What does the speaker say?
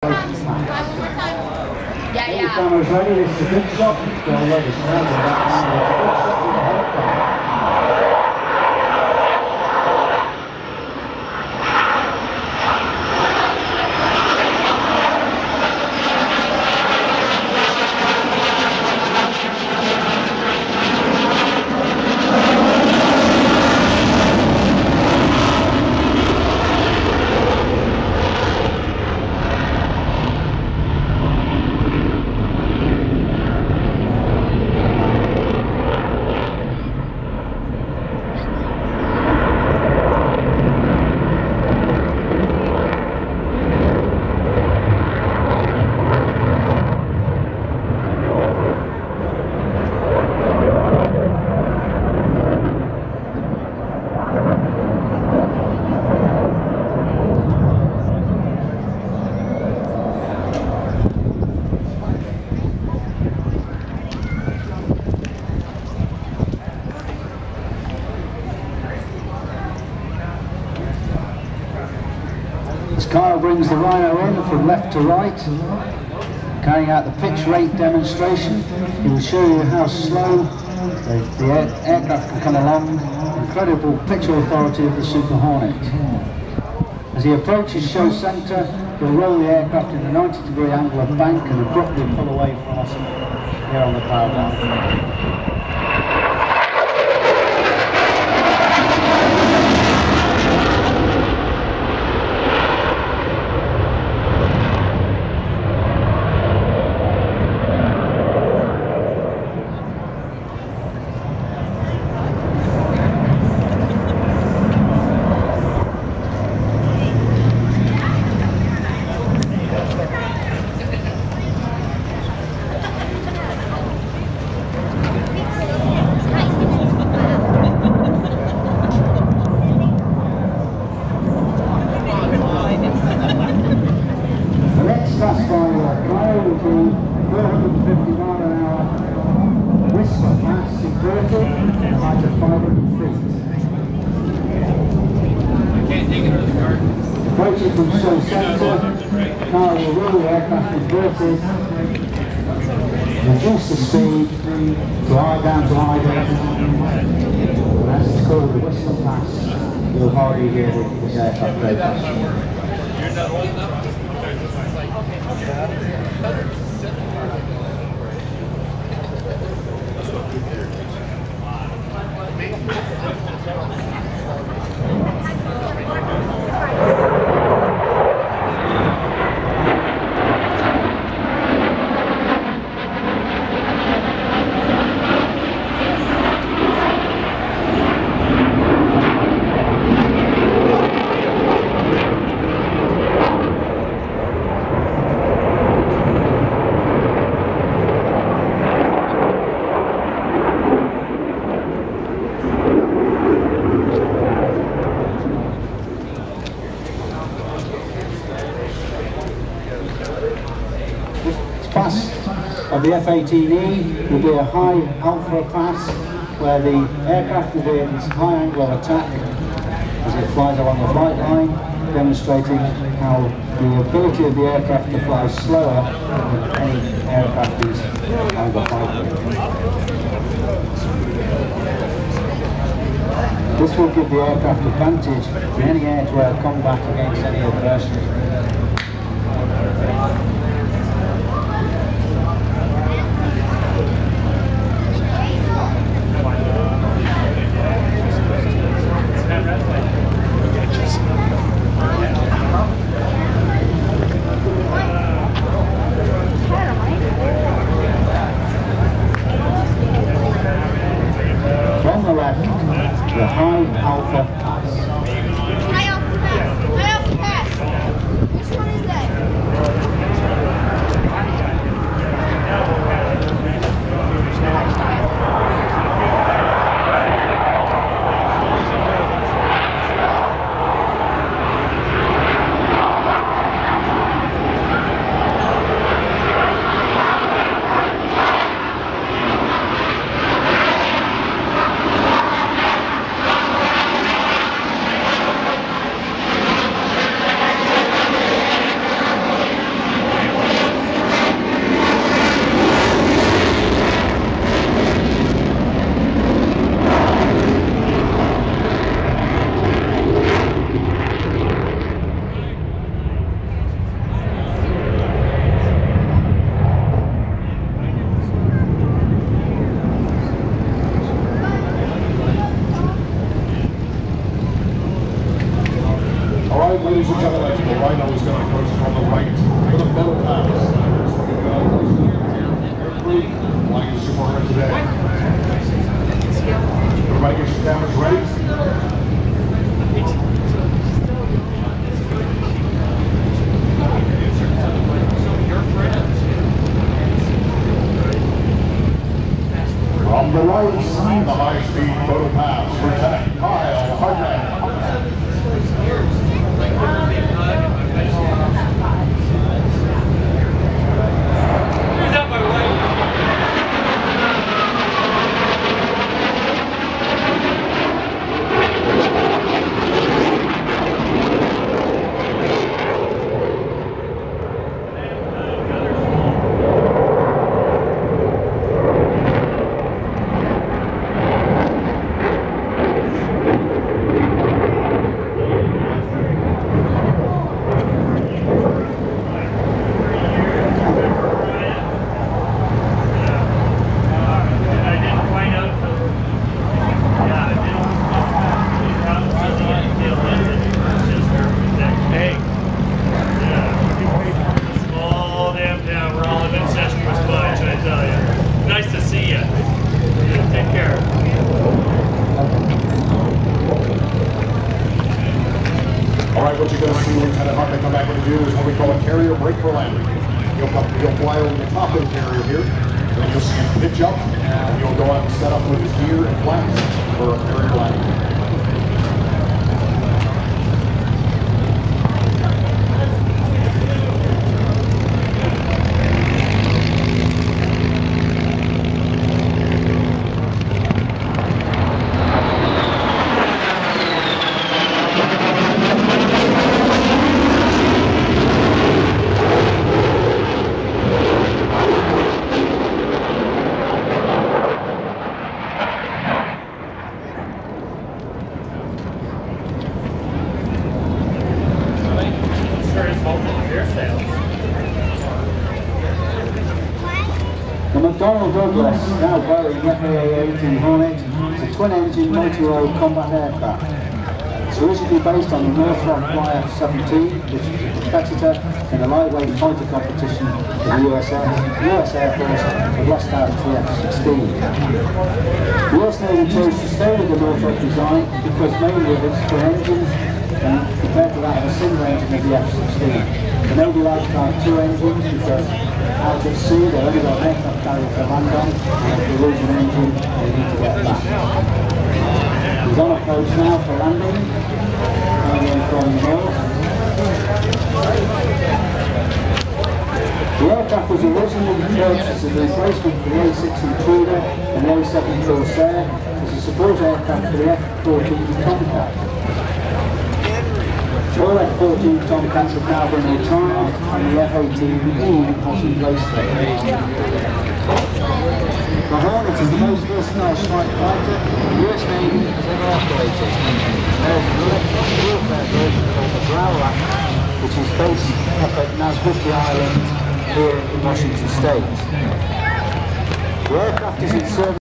Yeah. Camera's ready, this is a good shot. They'll let us know that. Kyle brings the Rhino in from left to right, carrying out the pitch rate demonstration. He will show you how slow the aircraft can come along. Incredible pitch authority of the Super Hornet. As he approaches show centre, he'll roll the aircraft in a 90-degree angle of bank and abruptly pull away from us here on the power down. Fast flyer Kyle will do 450 mile an hour whistle pass inverted at a height of 500 feet. Approaching from show centre, Kyle will roll the aircraft inverted, reduce the speed to down to idle. As it's called the whistle pass, you'll hardly hear this aircraft break. Pass of the F-18E will be a high alpha pass where the aircraft will be in its high angle of attack as it flies along the flight line, demonstrating how the ability of the aircraft to fly slower than any aircraft is over flight. This will give the aircraft advantage in any air-to-air combat against any adversary. From the left, the high alpha pass. High alpha pass! High alpha pass! and the lights. On the high-speed photo pass, Lieutenant Kyle Hartman. All right, what you're going to see Lieutenant Hartman come back and do is what we call a carrier brake for landing. He'll fly over the top of the carrier here, then you'll see him pitch up, and you'll go out and set up with his gear and flaps for a carrier landing. The McDonnell Douglas, now Boeing FAA-18 Hornet, is a twin-engine multi-role combat aircraft. It's originally based on the Northrop YF-17, which was a competitor in a lightweight fighter competition for the US Air Force and lost out to the F-16. The US Navy chose to stay with the Northrop design because mainly of its twin engines and compared to that of a single engine of the F-16. The Navy likes to have two engines because out at sea they've only got an aircraft carrier to land on, and if they lose an engine they need to get back. He's on approach now for landing, coming in from the north. The aircraft was originally purchased as a replacement for the A6 Intruder and the A7 Corsair as a support aircraft for the F-14 Tomcat. All F-14 Tomcats have now been retired and the F-18E has replaced them. The Hornet is the most versatile strike fighter the US Navy has ever operated. There's an electronic warfare version called the Growler, which is based up at Nasriki Island here in Washington State. The aircraft is in service